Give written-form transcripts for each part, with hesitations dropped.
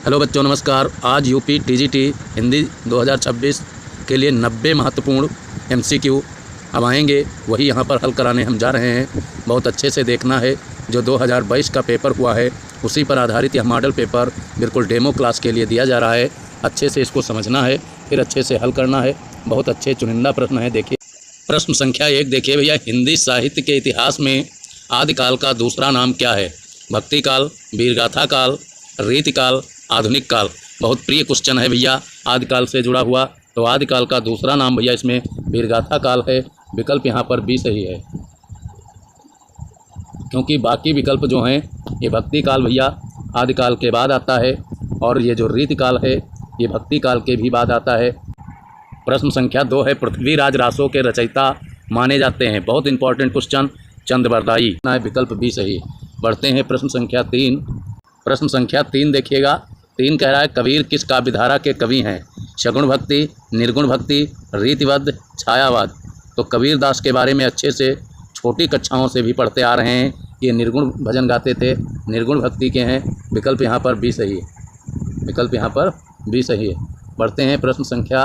Hello बच्चों, नमस्कार। आज यूपी टीजीटी हिंदी 2026 के लिए 90 महत्वपूर्ण एमसीक्यू अब आएंगे, वही यहाँ पर हल कराने हम जा रहे हैं। बहुत अच्छे से देखना है। जो 2022 का पेपर हुआ है उसी पर आधारित यह मॉडल पेपर बिल्कुल डेमो क्लास के लिए दिया जा रहा है। अच्छे से इसको समझना है, फिर अच्छे से हल करना है। बहुत अच्छे चुनिंदा प्रश्न है। देखिए प्रश्न संख्या 1 देखिए भैया, हिंदी साहित्य के इतिहास में आदिकाल का दूसरा नाम क्या है? भक्ति काल, वीरगाथा काल, रीतिकाल, आधुनिक काल। बहुत प्रिय क्वेश्चन है भैया, आदिकाल से जुड़ा हुआ। तो आदिकाल का दूसरा नाम भैया इसमें वीरगाथा काल है। विकल्प यहाँ पर बी सही है, क्योंकि बाकी विकल्प जो हैं ये भक्ति काल भैया आदिकाल के बाद आता है, और ये जो रीतिकाल है ये भक्ति काल के भी बाद आता है। प्रश्न संख्या 2 है, पृथ्वीराज रासों के रचयिता माने जाते हैं। बहुत इंपॉर्टेंट क्वेश्चन, चंद्रबरदाई ना है। विकल्प बी सही। बढ़ते हैं प्रश्न संख्या 3। प्रश्न संख्या 3 देखिएगा। 3 कह रहा है, कबीर किस काव्यधारा के कवि हैं? सगुण भक्ति, निर्गुण भक्ति, रीतिबद्ध, छायावाद। तो कबीर दास के बारे में अच्छे से छोटी कक्षाओं से भी पढ़ते आ रहे हैं। ये निर्गुण भजन गाते थे, निर्गुण भक्ति के हैं। विकल्प यहाँ पर बी सही है। विकल्प यहाँ पर बी सही है। बढ़ते हैं प्रश्न संख्या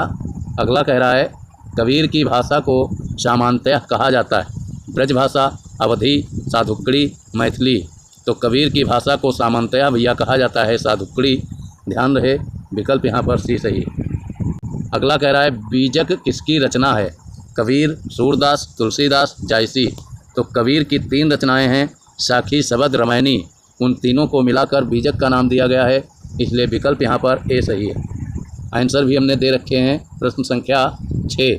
अगला कह रहा है, कबीर की भाषा को सामान्यतः कहा जाता है? ब्रजभाषा, अवधी, साधुकड़ी, मैथिली। तो कबीर की भाषा को सामान्यतः भैया कहा जाता है साधुकड़ी। ध्यान रहे, विकल्प यहाँ पर सी सही है। अगला कह रहा है, बीजक किसकी रचना है? कबीर, सूरदास, तुलसीदास, जायसी। तो कबीर की 3 रचनाएं हैं, साखी, शबद, रामायणी। उन तीनों को मिलाकर बीजक का नाम दिया गया है, इसलिए विकल्प यहाँ पर ए सही है। आंसर भी हमने दे रखे हैं। प्रश्न संख्या 6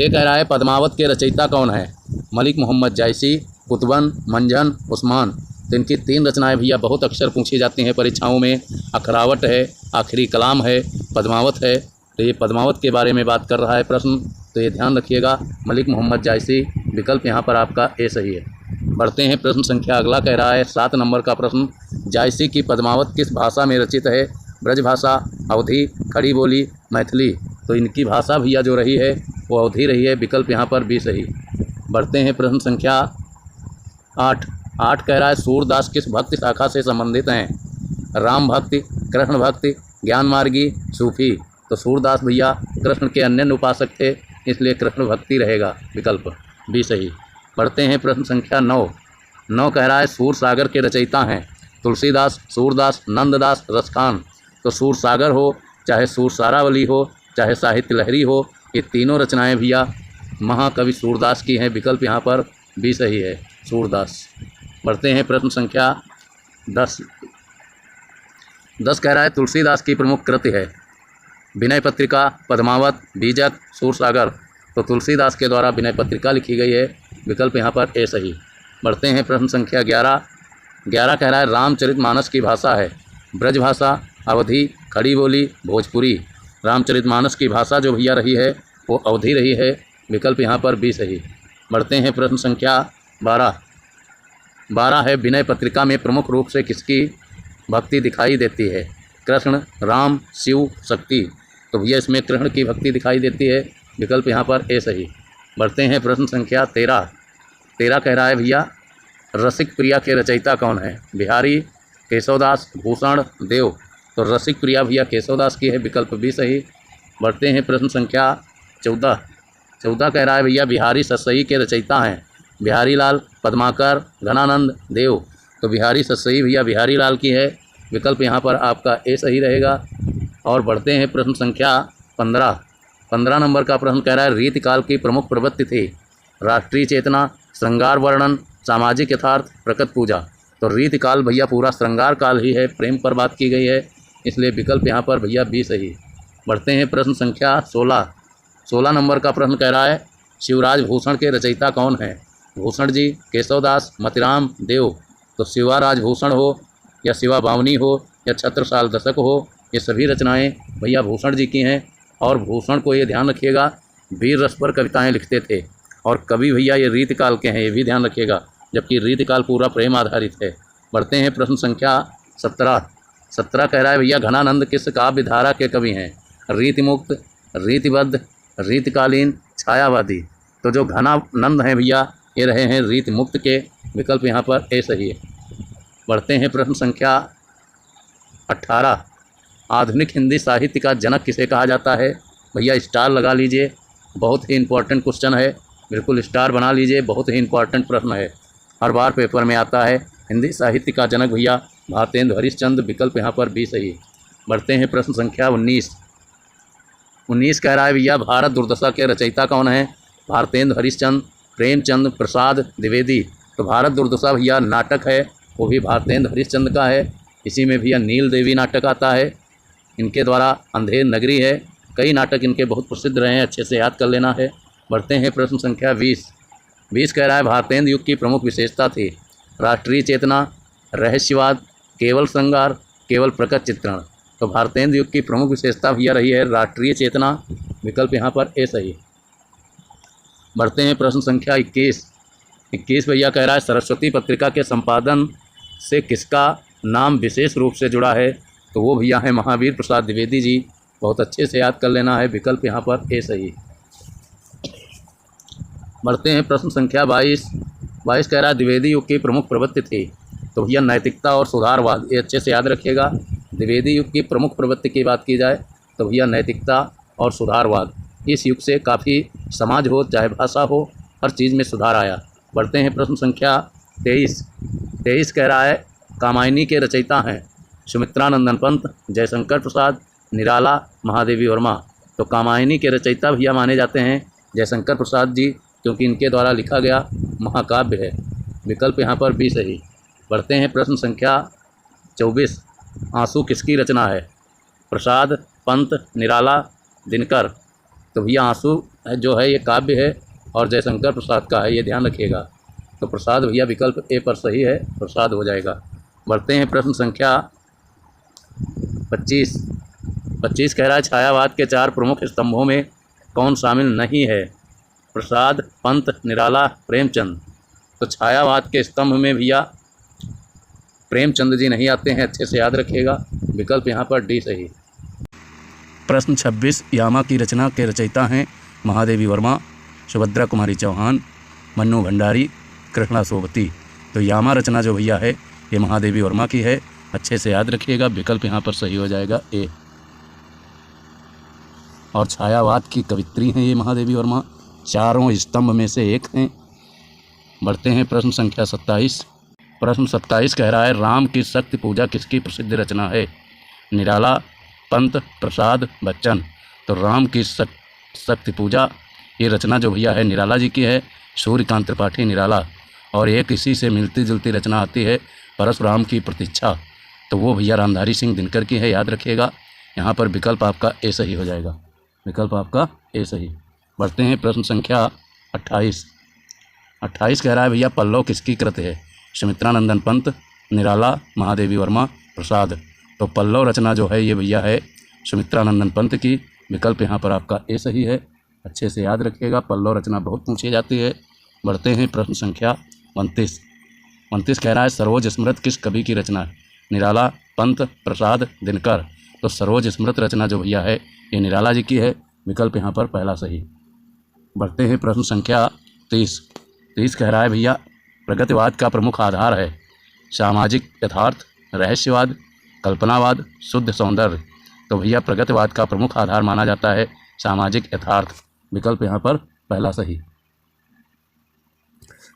कह रहा है, पद्मावत के रचयिता कौन है? मलिक मोहम्मद जायसी, कुतुबन, मंझन, उस्मान। तो इनकी 3 रचनाएं भैया बहुत अक्सर पूछी जाती हैं परीक्षाओं में। अखरावट है, आखिरी कलाम है, पद्मावत है। तो ये पद्मावत के बारे में बात कर रहा है प्रश्न, तो ये ध्यान रखिएगा, मलिक मोहम्मद जायसी। विकल्प यहाँ पर आपका ए सही है। बढ़ते हैं प्रश्न संख्या अगला कह रहा है, 7 नंबर का प्रश्न, जायसी की पद्मावत किस भाषा में रचित है? ब्रजभाषा, अवधी, खड़ी बोली, मैथिली। तो इनकी भाषा भैया जो रही है वो अवधी रही है। विकल्प यहाँ पर बी सही। बढ़ते हैं प्रश्न संख्या 8 कह रहा है, सूरदास किस भक्ति शाखा से संबंधित हैं? राम भक्ति, कृष्ण भक्ति, ज्ञान मार्गी, सूफी। तो सूरदास भैया कृष्ण के अन्य उपासक थे, इसलिए कृष्ण भक्ति रहेगा। विकल्प बी सही। बढ़ते हैं प्रश्न संख्या 9 कह रहा है, सूर सागर के रचयिता हैं? तुलसीदास, सूरदास, नंददास, रसखान। तो सूर सागर हो, चाहे सूर सारावली हो, चाहे साहित्य लहरी हो, ये तीनों रचनाएं भैया महाकवि सूरदास की हैं। विकल्प यहाँ पर बी सही है, सूरदास। बढ़ते हैं प्रश्न संख्या 10 कह रहा है, तुलसीदास की प्रमुख कृति है? विनय पत्रिका, पद्मावत, बीजक, सूरसागर। तो तुलसीदास के द्वारा विनय पत्रिका लिखी गई है। विकल्प यहाँ पर ए सही। बढ़ते हैं प्रश्न संख्या 11 कह रहा है, रामचरितमानस की भाषा है? ब्रजभाषा, अवधी, खड़ी बोली, भोजपुरी। रामचरितमानस की भाषा जो भैया रही है वो अवधी रही है। विकल्प यहाँ पर बी सही। बढ़ते हैं प्रश्न संख्या 12 है, विनय पत्रिका में प्रमुख रूप से किसकी भक्ति दिखाई देती है? कृष्ण, राम, शिव, शक्ति। तो भैया इसमें कृष्ण की भक्ति दिखाई देती है। विकल्प यहाँ पर ए सही। बढ़ते हैं प्रश्न संख्या 13 कह रहा है भैया, रसिक प्रिया के रचयिता कौन है? बिहारी, केशवदास, भूषण, देव। तो रसिक प्रिया भैया केशवदास की है। विकल्प बी सही। बढ़ते हैं प्रश्न संख्या 14 कह रहा है भैया, बिहारी सतसई के रचयिता हैं? बिहारी लाल, पद्माकर, घनानंद, देव। तो बिहारी सतसई भैया बिहारी लाल की है। विकल्प यहाँ पर आपका ए सही रहेगा। और बढ़ते हैं प्रश्न संख्या 15 नंबर का प्रश्न कह रहा है, रीतिकाल की प्रमुख प्रवृत्ति थी? राष्ट्रीय चेतना, श्रृंगार वर्णन, सामाजिक यथार्थ, प्रकट पूजा। तो रीतिकाल भैया पूरा श्रृंगार काल ही है, प्रेम पर बात की गई है, इसलिए विकल्प यहाँ पर भैया बी सही। बढ़ते हैं प्रश्न संख्या 16 नंबर का प्रश्न कह रहा है, शिवराज भूषण के रचयिता कौन हैं? भूषण जी, केशवदास, मतिराम, देव। तो शिवराज भूषण हो या शिवा बावनी हो या छत्रसाल दशक हो, ये सभी रचनाएं भैया भूषण जी की हैं। और भूषण को ये ध्यान रखिएगा, वीर रस पर कविताएं लिखते थे। और कवि भैया ये रीतिकाल के हैं, ये भी ध्यान रखिएगा, जबकि रीतिकाल पूरा प्रेम आधारित है। बढ़ते हैं प्रश्न संख्या 17 कह रहा है भैया, घनानंद किस काव्य धारा के कवि हैं? रीतिमुक्त, रीतिबद्ध, रीतिकालीन, छायावादी। तो जो घनानंद हैं भैया ये रहे हैं रीतिमुक्त के। विकल्प यहाँ पर ए सही है। बढ़ते हैं प्रश्न संख्या 18 आधुनिक हिंदी साहित्य का जनक किसे कहा जाता है? भैया स्टार लगा लीजिए, बहुत ही इम्पोर्टेंट क्वेश्चन है, बिल्कुल स्टार बना लीजिए, बहुत ही इम्पोर्टेंट प्रश्न है, हर बार पेपर में आता है। हिंदी साहित्य का जनक भैया भारतेंदु हरिश्चंद्र, विकल्प यहाँ पर बी सही। बढ़ते हैं प्रश्न संख्या 19। 19 कह रहा है भैया भारत दुर्दशा के रचयिता कौन है? भारतेंदु हरिश्चंद्र, प्रेमचंद, प्रसाद द्विवेदी। तो भारत दुर्दशा भैया नाटक है, वो भी भारतेंदु हरिश्चंद्र का है। इसी में भैया नील देवी नाटक आता है, इनके द्वारा अंधेर नगरी है, कई नाटक इनके बहुत प्रसिद्ध रहे हैं, अच्छे से याद कर लेना है। बढ़ते हैं प्रश्न संख्या 20। 20 कह रहा है भारतेंदु युग की प्रमुख विशेषता थी? राष्ट्रीय चेतना, रहस्यवाद, केवल श्रृंगार, केवल प्रकट चित्रण। तो भारतेंदु युग की प्रमुख विशेषता भैया रही है राष्ट्रीय चेतना, विकल्प यहाँ पर ए सही। बढ़ते हैं प्रश्न संख्या 21। 21 भैया कह रहा है सरस्वती पत्रिका के संपादन से किसका नाम विशेष रूप से जुड़ा है? तो वो भैया है महावीर प्रसाद द्विवेदी जी, बहुत अच्छे से याद कर लेना है, विकल्प यहाँ पर ए सही। बढ़ते हैं प्रश्न संख्या 22। 22 कह रहा है द्विवेदी युग की प्रमुख प्रवृत्ति थी? तो भैया नैतिकता और सुधारवाद, ये अच्छे से याद रखिएगा। द्विवेदी युग की प्रमुख प्रवृत्ति की बात की जाए तो भैया नैतिकता और सुधारवाद। इस युग से काफ़ी समाज हो चाहे भाषा हो, हर चीज़ में सुधार आया। बढ़ते हैं प्रश्न संख्या 23। 23 कह रहा है कामायनी के रचयिता हैं? सुमित्रानंदन पंत, जयशंकर प्रसाद, निराला, महादेवी वर्मा। तो कामायनी के रचयिता भैया माने जाते हैं जयशंकर प्रसाद जी, क्योंकि इनके द्वारा लिखा गया महाकाव्य है, विकल्प यहाँ पर भी सही। बढ़ते हैं प्रश्न संख्या 24। आंसू किसकी रचना है? प्रसाद, पंत, निराला, दिनकर। तो भैया आंसू जो है ये काव्य है और जयशंकर प्रसाद का है, ये ध्यान रखिएगा। तो प्रसाद भैया विकल्प ए पर सही है, प्रसाद हो जाएगा। बढ़ते हैं प्रश्न संख्या 25। 25 कह रहा है छायावाद के 4 प्रमुख स्तंभों में कौन शामिल नहीं है? प्रसाद, पंत, निराला, प्रेमचंद। तो छायावाद के स्तंभ में भैया प्रेमचंद जी नहीं आते हैं, अच्छे से याद रखिएगा, विकल्प यहाँ पर डी सही। प्रश्न 26। यामा की रचना के रचयिता हैं? महादेवी वर्मा, सुभद्रा कुमारी चौहान, मन्नू भंडारी, कृष्णा सोबती। तो यामा रचना जो भैया है ये महादेवी वर्मा की है, अच्छे से याद रखिएगा, विकल्प यहाँ पर सही हो जाएगा ए। और छायावाद की कवित्री हैं ये महादेवी वर्मा, 4 स्तंभ में से एक हैं। बढ़ते हैं प्रश्न संख्या 27। प्रश्न 27 कह रहा है राम की शक्ति पूजा किसकी प्रसिद्ध रचना है? निराला, पंत, प्रसाद, बच्चन। तो राम की शक्ति पूजा ये रचना जो भैया है निराला जी की है, सूर्यकांत त्रिपाठी निराला। और एक इसी से मिलती जुलती रचना आती है परशुराम की प्रतीक्षा, तो वो भैया रामधारी सिंह दिनकर की है, याद रखिएगा। यहाँ पर विकल्प आपका ए सही हो जाएगा, विकल्प आपका ए सही। बढ़ते हैं प्रश्न संख्या 28। 28 कह रहा है भैया पल्लव किसकी कृत है? सुमित्रानंदन पंत, निराला, महादेवी वर्मा, प्रसाद। तो पल्लव रचना जो है ये भैया है सुमित्रानंदन पंत की, विकल्प यहाँ पर आपका ए सही है, अच्छे से याद रखिएगा, पल्लव रचना बहुत पूछी जाती है। बढ़ते हैं प्रश्न संख्या 29। 29 कह रहा है सरोज स्मृत किस कवि की रचना है? निराला, पंत, प्रसाद, दिनकर। तो सरोज स्मृत रचना जो भैया है ये निराला जी की है, विकल्प यहाँ पर पहला सही। बढ़ते हैं प्रश्न संख्या 30। 30 कह रहा है भैया प्रगतिवाद का प्रमुख आधार है? सामाजिक यथार्थ, रहस्यवाद, कल्पनावाद, शुद्ध सौंदर्य। तो भैया प्रगतिवाद का प्रमुख आधार माना जाता है सामाजिक यथार्थ, विकल्प यहाँ पर पहला सही।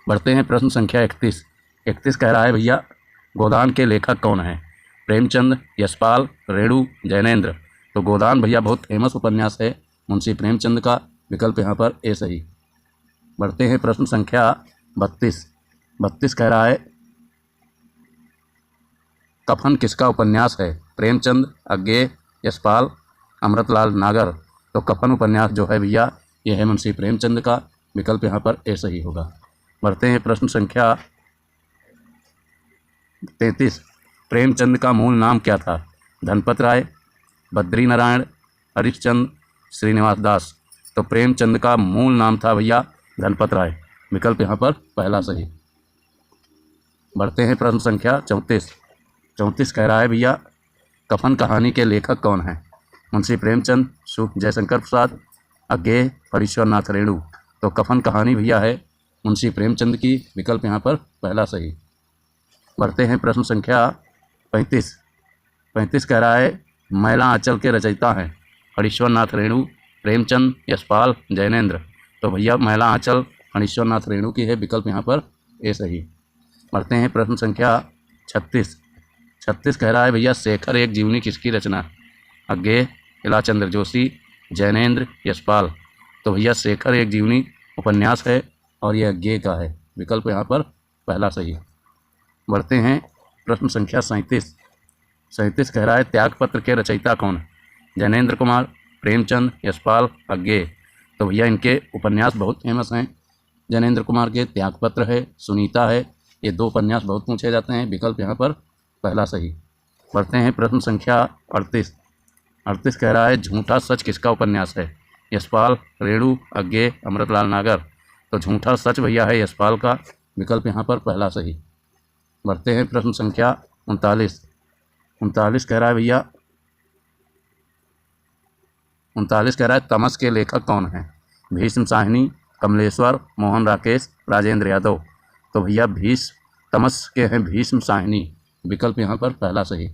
बढ़ते हैं प्रश्न संख्या 31। 31 कह रहा है भैया गोदान के लेखक कौन हैं? प्रेमचंद, यशपाल, रेणु, जैनेन्द्र। तो गोदान भैया बहुत फेमस उपन्यास है मुंशी प्रेमचंद का, विकल्प यहाँ पर ए सही। बढ़ते हैं प्रश्न संख्या 32। 32 कह रहा है कफन किसका उपन्यास है? प्रेमचंद, अज्ञेय, यशपाल, अमृतलाल नागर। तो कफन उपन्यास जो है भैया ये है मुंशी प्रेमचंद का, विकल्प यहाँ पर ए सही होगा। बढ़ते हैं प्रश्न संख्या 33। प्रेमचंद का मूल नाम क्या था? धनपत राय, बद्री नारायण, हरिश्चंद्र, श्रीनिवास दास। तो प्रेमचंद का मूल नाम था भैया धनपत राय, विकल्प यहाँ पर पहला सही। बढ़ते हैं प्रश्न संख्या 34। 34 कह रहा है भैया कफन कहानी के लेखक कौन हैं? मुंशी प्रेमचंद, जयशंकर प्रसाद, अज्ञेय, फणीश्वरनाथ रेणु। तो कफन कहानी भैया है मुंशी प्रेमचंद की, विकल्प यहाँ पर पहला सही। बढ़ते हैं प्रश्न संख्या 35। 35 कह रहा है मैला आंचल के रचयिता हैं फणीश्वर नाथ रेणु, प्रेमचंद, यशपाल, जैनेन्द्र। तो भैया मैला आंचल फणीश्वर नाथ रेणु की है, विकल्प यहाँ पर ए सही। पढ़ते हैं प्रश्न संख्या 36। 36 कह रहा है भैया शेखर एक जीवनी किसकी रचना? अज्ञेय, इलाचंद्र जोशी, जैनेन्द्र, यशपाल। तो भैया शेखर एक जीवनी उपन्यास है और यह अज्ञेय का है, विकल्प यहाँ पर पहला सही। बढ़ते हैं प्रश्न संख्या 37। 37 कह रहा है त्यागपत्र के रचयिता कौन? जैनेन्द्र कुमार, प्रेमचंद, यशपाल, अज्ञेय। तो भैया इनके उपन्यास बहुत फेमस हैं। जैनेन्द्र कुमार के त्यागपत्र है, सुनीता है, ये दो उपन्यास बहुत पूछे जाते हैं, विकल्प यहाँ पर पहला सही। बढ़ते हैं प्रश्न संख्या 38। 38 कह रहा है झूठा सच किसका उपन्यास है? यशपाल, रेणु, अज्ञेय, अमृतलाल नागर। तो झूठा सच भैया है यशपाल का, विकल्प यहाँ पर पहला सही। बढ़ते हैं प्रश्न संख्या 39। 39 कह रहा है भैया 39 कह रहा है तमस के लेखक कौन हैं? भीष्म साहनी, कमलेश्वर, मोहन राकेश, राजेंद्र यादव। तो भैया तमस के हैं भीष्म साहनी, विकल्प यहाँ पर पहला सही।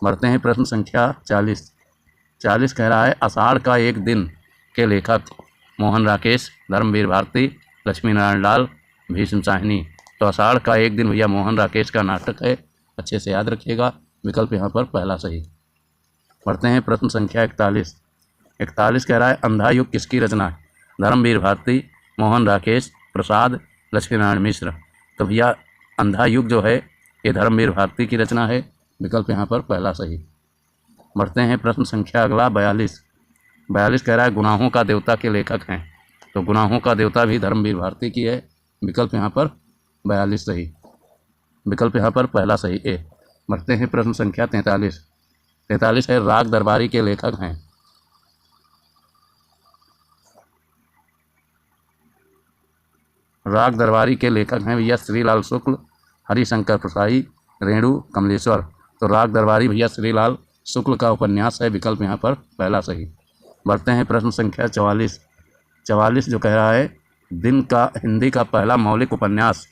बढ़ते हैं प्रश्न संख्या 40। 40 कह रहा है आषाढ़ का एक दिन के लेखक मोहन राकेश, धर्मवीर भारती, लक्ष्मी नारायण लाल, भीष्म साहनी। तो आषाढ़ का एक दिन भैया मोहन राकेश का नाटक है, अच्छे से याद रखिएगा, विकल्प यहाँ पर पहला सही। बढ़ते हैं प्रश्न संख्या 41। 41 कह रहा है अंधा युग किसकी रचना है? धर्मवीर भारती, मोहन राकेश, प्रसाद, लक्ष्मी नारायण मिश्र। तो भैया अंधा युग जो है ये धर्मवीर भारती की रचना है, विकल्प यहाँ पर पहला सही। बढ़ते हैं प्रश्न संख्या अगला 42। 42 कह रहा है गुनाहों का देवता के लेखक हैं। तो गुनाहों का देवता भी धर्मवीर भारती की है, विकल्प यहाँ पर 42 सही, विकल्प यहाँ पर पहला सही ए। बढ़ते हैं प्रश्न संख्या 43। 43 है राग दरबारी के लेखक हैं। राग दरबारी के लेखक हैं भैया श्रीलाल शुक्ल, हरिशंकर प्रसाई, रेणु, कमलेश्वर। तो राग दरबारी भैया श्रीलाल शुक्ल का उपन्यास है, विकल्प यहाँ पर पहला सही। बढ़ते हैं प्रश्न संख्या 44। 44 जो कह रहा है दिन का हिंदी का पहला मौलिक उपन्यास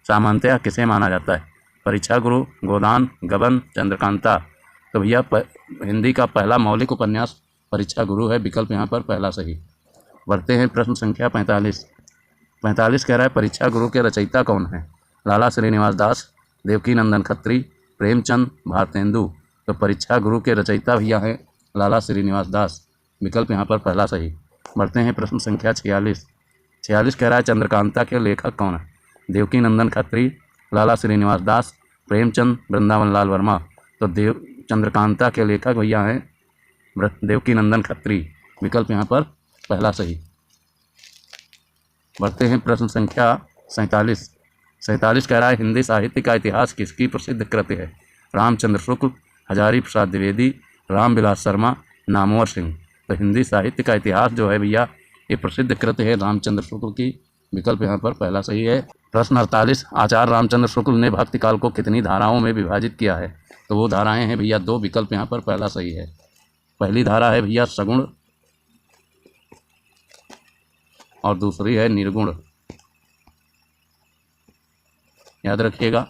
सामान्यतः किसे माना जाता है? परीक्षा गुरु, गोदान, गबन, चंद्रकांता। तो भैया हिंदी का पहला मौलिक उपन्यास परीक्षा गुरु है, विकल्प यहाँ पर पहला सही। बढ़ते हैं प्रश्न संख्या 45। 45 कह रहा है परीक्षा गुरु के रचयिता कौन है? लाला श्रीनिवास दास, देवकी नंदन खत्री, प्रेमचंद, भारतेंदु। तो परीक्षा गुरु के रचयिता भैया हैं लाला श्रीनिवास दास, विकल्प यहाँ पर पहला सही। बढ़ते हैं प्रश्न संख्या 46। 46 कह रहा है चंद्रकांता के लेखक कौन है? देवकी नंदन खत्री, लाला श्रीनिवास दास, प्रेमचंद, वृंदावन लाल वर्मा। तो चंद्रकांता के लेखक भैया हैं देवकी नंदन खत्री, विकल्प यहाँ पर पहला सही। बढ़ते हैं प्रश्न संख्या 47। 47 कह रहा है हिंदी साहित्य का इतिहास किसकी प्रसिद्ध कृति है? रामचंद्र शुक्ल, हजारी प्रसाद द्विवेदी, रामविलास शर्मा, नामवर सिंह। तो हिंदी साहित्य का इतिहास जो है भैया ये प्रसिद्ध कृति है रामचंद्र शुक्ल की, विकल्प यहाँ पर पहला सही है। प्रश्न 48 आचार्य रामचंद्र शुक्ल ने भक्ति काल को कितनी धाराओं में विभाजित किया है? तो वो धाराएं हैं भैया दो, विकल्प यहाँ पर पहला सही है। पहली धारा है भैया सगुण और दूसरी है निर्गुण, याद रखिएगा।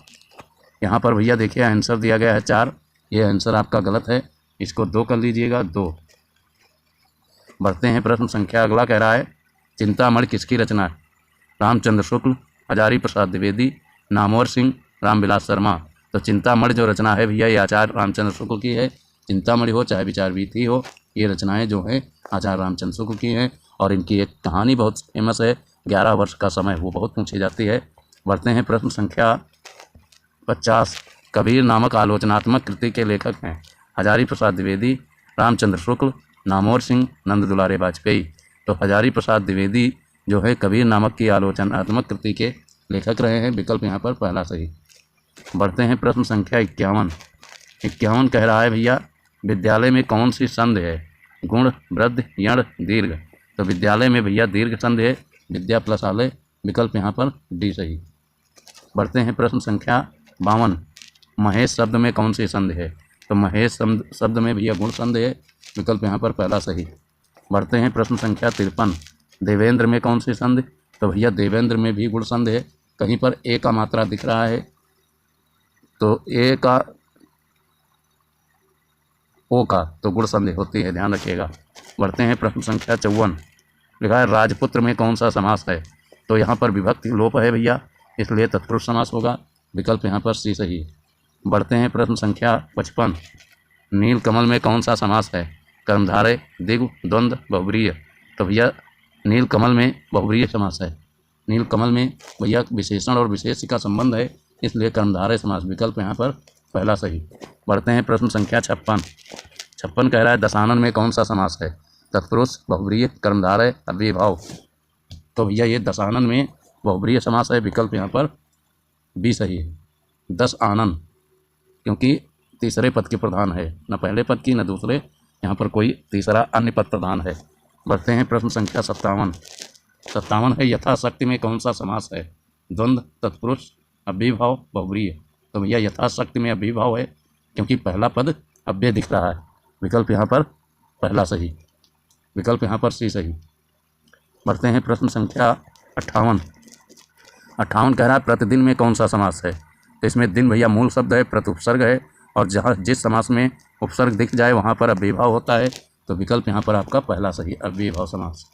यहाँ पर भैया देखिए आंसर दिया गया है 4, ये आंसर आपका गलत है, इसको 2 कर लीजिएगा, 2। बढ़ते हैं प्रश्न संख्या अगला कह रहा है चिंतामणि किसकी रचना है? रामचंद्र शुक्ल, हजारी प्रसाद द्विवेदी, नामवर सिंह, रामविलास शर्मा। तो चिंतामणि जो रचना है भैया ये आचार्य रामचंद्र शुक्ल की है। चिंतामणि हो चाहे विचार वीथी हो, ये रचनाएं जो हैं आचार्य रामचंद्र शुक्ल की हैं और इनकी एक कहानी बहुत फेमस है, 11 वर्ष का समय, वो बहुत पूछी जाती है। बढ़ते हैं प्रश्न संख्या 50। कबीर नामक आलोचनात्मक कृति के लेखक हैं? हजारी प्रसाद द्विवेदी, रामचंद्र शुक्ल, नामवर सिंह, नंद दुलारे वाजपेयी। तो हजारी प्रसाद द्विवेदी जो है कबीर नामक की आलोचनात्मक कृति के लेखक रहे हैं, विकल्प यहाँ पर पहला सही। बढ़ते हैं प्रश्न संख्या 51। 51 कह रहा है भैया विद्यालय में कौन सी संधि है? गुण, वृद्ध, यण, दीर्घ। तो विद्यालय में भैया दीर्घ संधि है, विद्या प्लस आलय, विकल्प यहाँ पर डी सही। बढ़ते हैं प्रश्न संख्या 52। महेश शब्द में कौन सी संधि है? तो महेश शब्द में भैया गुण संधि है, विकल्प यहाँ पर पहला सही। बढ़ते हैं प्रश्न संख्या 53। देवेंद्र में कौन सी संधि? तो भैया देवेंद्र में भी गुण संधि है, कहीं पर ए का मात्रा दिख रहा है तो ए का ओ का तो गुण संधि होती है, ध्यान रखिएगा। बढ़ते हैं प्रश्न संख्या 54। लिखा है राजपुत्र में कौन सा समास है? तो यहाँ पर विभक्ति लोप है भैया, इसलिए तत्पुरुष समास होगा। विकल्प यहाँ पर सी सही। बढ़ते हैं प्रश्न संख्या 55। नीलकमल में कौन सा समास है? कर्मधारय, द्विगु, द्वंद्व, बहुब्रीहि। तो भैया नीलकमल में बहुब्रीहि समास है। नीलकमल में भैया विशेषण और विशेष्य का संबंध है, इसलिए कर्मधारय समास। विकल्प यहाँ पर पहला सही। बढ़ते हैं प्रश्न संख्या 56 कह रहा है दशानन में कौन सा समास है? तत्पुरुष, बहुब्रीहि, कर्मधारय, अव्ययीभाव। तो भैया ये दशानन में बहुब्रीहि समास है। विकल्प यहाँ पर बी सही है। दस आनन, क्योंकि तीसरे पद के प्रधान है, न पहले पद की न दूसरे, यहाँ पर कोई तीसरा अन्य पद प्रधान है। बढ़ते हैं प्रश्न संख्या 57 है यथाशक्ति में कौन सा समास है? द्वंद्व, तत्पुरुष, अव्ययीभाव, बहुब्रीहि। तो भैया यथाशक्ति में अव्ययीभाव है, क्योंकि पहला पद अव्यय दिख रहा है। विकल्प यहाँ पर पहला सही। विकल्प यहाँ पर सी सही। बढ़ते हैं प्रश्न संख्या 58 कह रहा है प्रतिदिन में कौन सा समास है? तो इसमें दिन भैया मूल शब्द है, प्रत्युपसर्ग है, और जहाँ जिस समास में उपसर्ग दिख जाए वहाँ पर अव्ययीभाव होता है। तो विकल्प यहाँ पर आपका पहला सही, अव्ययीभाव समास।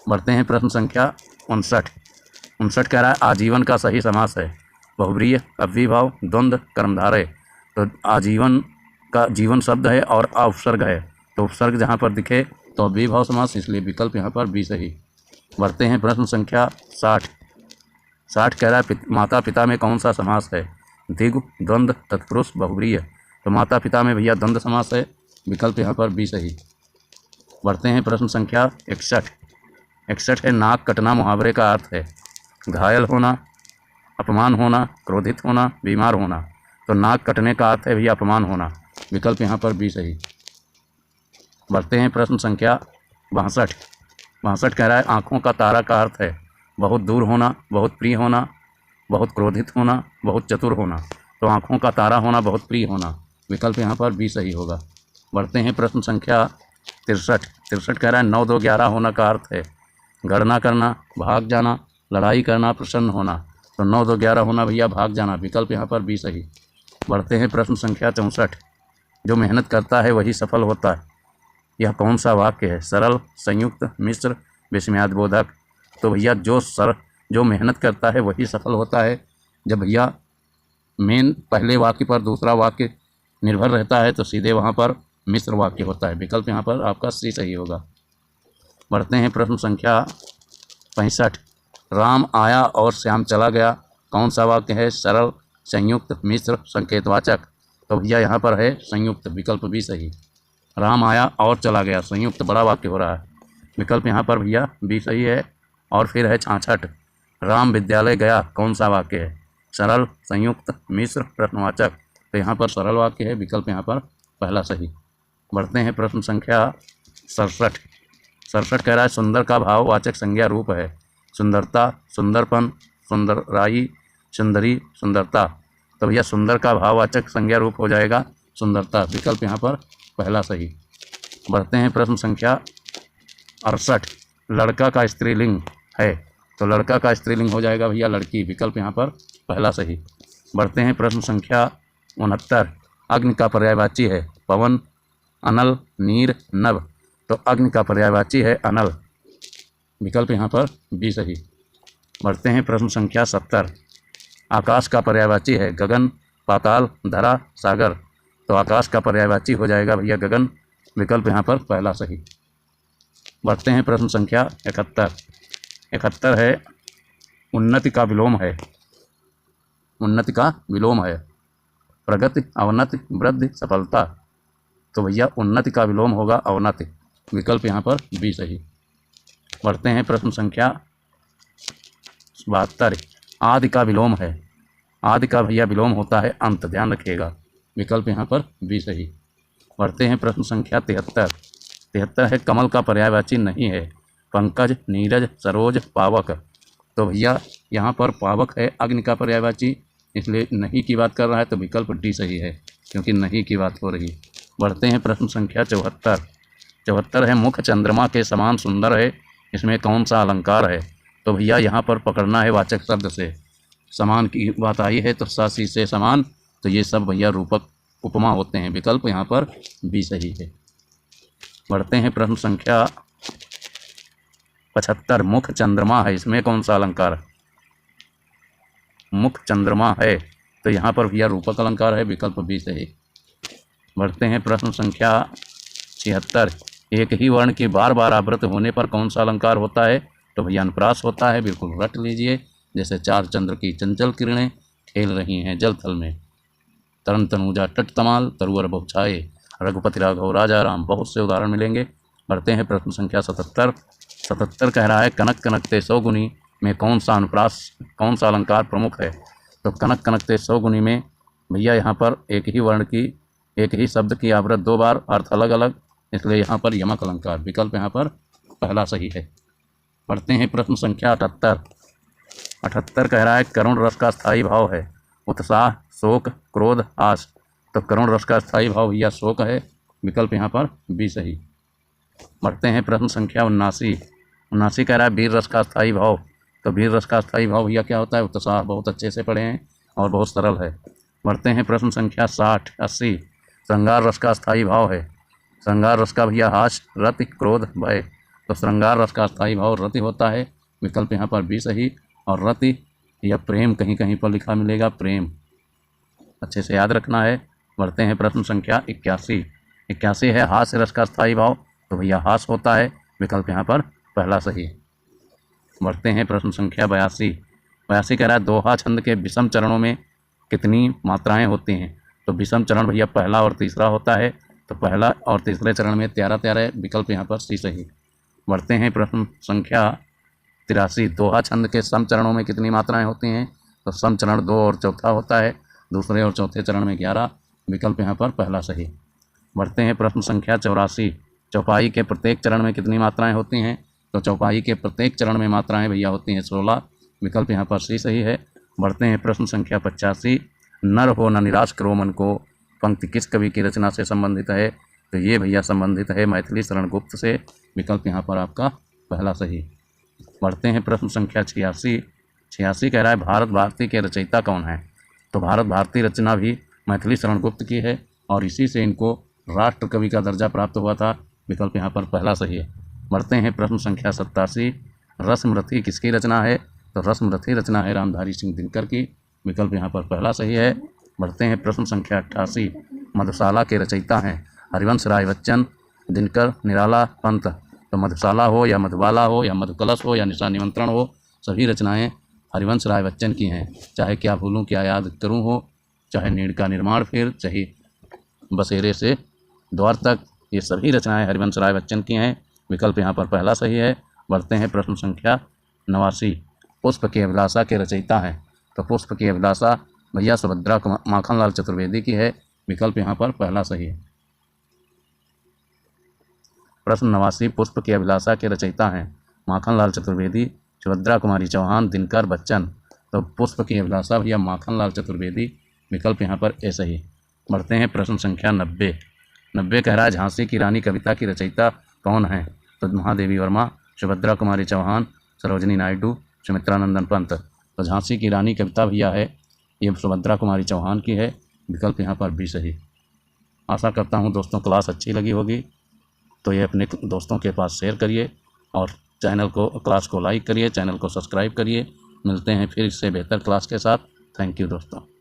बढ़ते हैं प्रश्न संख्या 59 कह रहा है आजीवन का सही समास है? बहुब्रीहि, अव्ययीभाव, द्वंद्व, कर्मधारय। तो आजीवन का जीवन शब्द है और उपसर्ग है, तो उपसर्ग जहाँ पर दिखे तो अव्ययीभाव समास, इसलिए विकल्प यहाँ पर बी सही। बढ़ते हैं प्रश्न संख्या 60 कह रहा है माता पिता में कौन सा समास है? द्विगु, द्वंद्व, तत्पुरुष, बहुब्रीहि। तो माता पिता में भैया द्वंद्व समास है। विकल्प यहाँ पर बी सही। बढ़ते हैं प्रश्न संख्या 61 है नाक कटना मुहावरे का अर्थ है? घायल होना, अपमान होना, क्रोधित होना, बीमार होना। तो नाक कटने का अर्थ है भैया अपमान होना। विकल्प यहाँ पर बी सही। बढ़ते हैं प्रश्न संख्या 62 कह रहा है आँखों का तारा का अर्थ है? बहुत दूर होना, बहुत प्रिय होना, बहुत क्रोधित होना, बहुत चतुर होना। तो आँखों का तारा होना, बहुत प्रिय होना। विकल्प यहाँ पर बी सही होगा। बढ़ते हैं प्रश्न संख्या 63 कह रहा है 9 2 11 होना का अर्थ है? गणना करना, भाग जाना, लड़ाई करना, प्रसन्न होना। तो 9 2 11 होना भैया भाग जाना। विकल्प यहाँ पर बी सही। बढ़ते हैं प्रश्न संख्या 64 जो मेहनत करता है वही सफल होता है, यह कौन सा वाक्य है? सरल, संयुक्त, मिश्र, विस्मयादिबोधक। तो भैया जो मेहनत करता है वही सफल होता है। जब भैया मेन पहले वाक्य पर दूसरा वाक्य निर्भर रहता है तो सीधे वहाँ पर मिश्र वाक्य होता है। विकल्प यहाँ पर आपका सी सही होगा। बढ़ते हैं प्रश्न संख्या 65 राम आया और श्याम चला गया, कौन सा वाक्य है? सरल, संयुक्त, मिश्र, संकेतवाचक। तो भैया यहाँ पर है संयुक्त। विकल्प भी सही। राम आया और चला गया, संयुक्त बड़ा वाक्य हो रहा है। विकल्प यहाँ पर भैया बी सही है। और फिर है 66 राम विद्यालय गया, कौन सा वाक्य है? सरल, संयुक्त, मिश्र, प्रश्नवाचक। तो यहाँ पर सरल वाक्य है। विकल्प यहाँ पर पहला सही। बढ़ते हैं प्रश्न संख्या 67 कह रहा है सुंदर का भाववाचक संज्ञा रूप है? सुंदरता, सुंदरपन, सुंदराई, सुंदरी, सुंदरता। तो भैया सुंदर का भाववाचक संज्ञा रूप हो जाएगा सुंदरता। विकल्प यहाँ पर पहला सही। बढ़ते हैं प्रश्न संख्या 68 लड़का का स्त्रीलिंग है? तो लड़का का स्त्रीलिंग हो जाएगा भैया लड़की। विकल्प यहाँ पर पहला सही। बढ़ते हैं प्रश्न संख्या 69 अग्नि का पर्यायवाची है? पवन, अनल, नीर, नभ। तो अग्नि का पर्यायवाची है अनल। विकल्प यहाँ पर बी सही। बढ़ते हैं प्रश्न संख्या 70 आकाश का पर्यायवाची है? गगन, पाताल, धरा, सागर। तो आकाश का पर्यायवाची हो जाएगा भैया गगन। विकल्प यहाँ पर पहला सही। बढ़ते हैं प्रश्न संख्या 71 है उन्नति का विलोम है? उन्नति का विलोम है? प्रगति, अवनति, वृद्धि, सफलता। तो भैया उन्नति का विलोम होगा अवनति। विकल्प यहाँ पर बी सही। बढ़ते हैं प्रश्न संख्या 72 आदि का विलोम है? आदि का भैया विलोम होता है अंत, ध्यान रखिएगा। विकल्प यहाँ पर बी सही। बढ़ते हैं प्रश्न संख्या 73 है कमल का पर्यायवाची नहीं है? पंकज, नीरज, सरोज, पावक। तो भैया यहाँ पर पावक है अग्नि का पर्यायवाची, इसलिए नहीं की बात कर रहा है। तो विकल्प डी सही है, क्योंकि नहीं की बात हो रही। बढ़ते हैं प्रश्न संख्या 74 है मुख चंद्रमा के समान सुंदर है, इसमें कौन सा अलंकार है? तो भैया यहाँ पर पकड़ना है वाचक शब्द से। समान की बात आई है तो सा सी से समान, तो ये सब भैया रूपक उपमा होते हैं। विकल्प यहाँ पर बी सही है। बढ़ते हैं प्रश्न संख्या 75। मुख चंद्रमा है, इसमें कौन सा अलंकार है? मुख चंद्रमा है तो यहाँ पर भैया रूपक अलंकार है। विकल्प बी सही। बढ़ते हैं प्रश्न संख्या 76। एक ही वर्ण के बार बार आवृत होने पर कौन सा अलंकार होता है? तो भैया अनुप्रास होता है। बिल्कुल रट लीजिए। जैसे चार चंद्र की चंचल किरणें खेल रही हैं जल थल में, तरन तनुजा टट तमाल, तरुअर बहुछाए, रघुपति राघव राजा राम, बहुत से उदाहरण मिलेंगे। बढ़ते हैं प्रश्न संख्या 77। 77 कह रहा है कनक कनकते सौगुनी में कौन सा अनुप्रास, कौन सा अलंकार प्रमुख है? तो कनक कनकते सौगुनी में भैया यहाँ पर एक ही वर्ण की, एक ही शब्द की आवृत दो बार, अर्थ अलग अलग, इसलिए यहाँ पर यमक अलंकार। विकल्प यहाँ पर पहला सही है। पढ़ते हैं प्रश्न संख्या 78। 78 कह रहा है करुण रस का स्थायी भाव है उत्साह, शोक, क्रोध, आस। तो करुण रस का स्थायी भाव भैया शोक है। विकल्प यहाँ पर बी सही। बढ़ते हैं प्रश्न संख्या 79। 79 कह रहा है वीर रस का स्थायी भाव। तो वीर रस का स्थायी भाव भैया क्या होता है? उत्साह। बहुत अच्छे से पढ़े हैं और बहुत सरल है। बढ़ते हैं प्रश्न संख्या 60। 80 श्रृंगार रस का स्थायी भाव है। श्रृंगार रस का भैया हास, रति, क्रोध, भय। तो श्रृंगार रस का स्थायी भाव रति होता है। विकल्प यहाँ पर बी सही। और रति या प्रेम कहीं कहीं पर लिखा मिलेगा, प्रेम, अच्छे से याद रखना है। बढ़ते हैं प्रश्न संख्या 81। 81 है हास्य रस का स्थायी भाव। तो भैया हास होता है। विकल्प यहाँ पर पहला सही। बढ़ते हैं प्रश्न संख्या 82। 82 कह रहा है दोहा छंद के विषम चरणों में कितनी मात्राएं होती हैं? तो विषम चरण भैया पहला और तीसरा होता है। तो पहला और तीसरे चरण में 13-13 है। विकल्प यहाँ पर सी सही। बढ़ते हैं प्रश्न संख्या 83। दोहा छंद के सम चरणों में कितनी मात्राएं होती हैं? तो सम चरण 2 और चौथा होता है, दूसरे और चौथे चरण में 11। विकल्प यहाँ पर पहला सही। बढ़ते हैं प्रश्न संख्या 84। चौपाई के प्रत्येक चरण में कितनी मात्राएं होती हैं? तो चौपाई के प्रत्येक चरण में मात्राएं भैया होती हैं 16। विकल्प यहाँ पर सी सही है। बढ़ते हैं प्रश्न संख्या 85। नर हो न निराश करो मन को पंक्ति किस कवि की रचना से संबंधित है? तो ये भैया संबंधित है मैथिली शरण गुप्त से। विकल्प यहाँ पर आपका पहला सही। बढ़ते हैं प्रश्न संख्या 86। 86 कह रहा है भारत भारती के रचयिता कौन है? तो भारत भारती रचना भी मैथिली शरण गुप्त की है और इसी से इनको राष्ट्र कवि का दर्जा प्राप्त हुआ था। विकल्प यहाँ पर पहला सही है। बढ़ते हैं प्रश्न संख्या 87। रस्मरथी किसकी रचना है? तो रस्मरथी रचना है रामधारी सिंह दिनकर की। विकल्प यहाँ पर पहला सही है। बढ़ते हैं प्रश्न संख्या 88। मधुशाला के रचयिता हैं हरिवंश राय बच्चन, दिनकर, निराला, पंत। तो मधुशाला हो या मधुबाला हो या मधुकलश हो या निशा निमंत्रण हो, सभी रचनाएं हरिवंश राय बच्चन की हैं। चाहे क्या भूलूं क्या याद करूं हो, चाहे नीड़ का निर्माण फिर, चाहे बसेरे से द्वार तक, ये सभी रचनाएं हरिवंश राय बच्चन की हैं। विकल्प यहाँ पर पहला सही है। बढ़ते हैं प्रश्न संख्या 89। पुष्प की अभिलाषा के रचयिता हैं। तो पुष्प की अभिलाषा भैया सुभद्रा माखनलाल चतुर्वेदी की है। विकल्प यहाँ पर पहला सही है। प्रश्न 89। पुष्प की अभिलाषा के रचयिता हैं माखनलाल चतुर्वेदी, सुभद्रा कुमारी चौहान, दिनकर, बच्चन। तो पुष्प की अभिलाषा भैया माखनलाल चतुर्वेदी। विकल्प यहाँ पर ए सही। बढ़ते हैं प्रश्न संख्या 90। 90 कह रहा है झांसी की रानी कविता की रचयिता कौन है? तो महादेवी वर्मा, सुभद्रा कुमारी चौहान, सरोजनी नायडू, सुमित्रानंदन पंत। तो झांसी की रानी कविता भैया है ये सुभद्रा कुमारी चौहान की है। विकल्प यहाँ पर भी सही। आशा करता हूँ दोस्तों क्लास अच्छी लगी होगी, तो ये अपने दोस्तों के पास शेयर करिए और चैनल को, क्लास को लाइक करिए, चैनल को सब्सक्राइब करिए। मिलते हैं फिर इससे बेहतर क्लास के साथ। थैंक यू दोस्तों।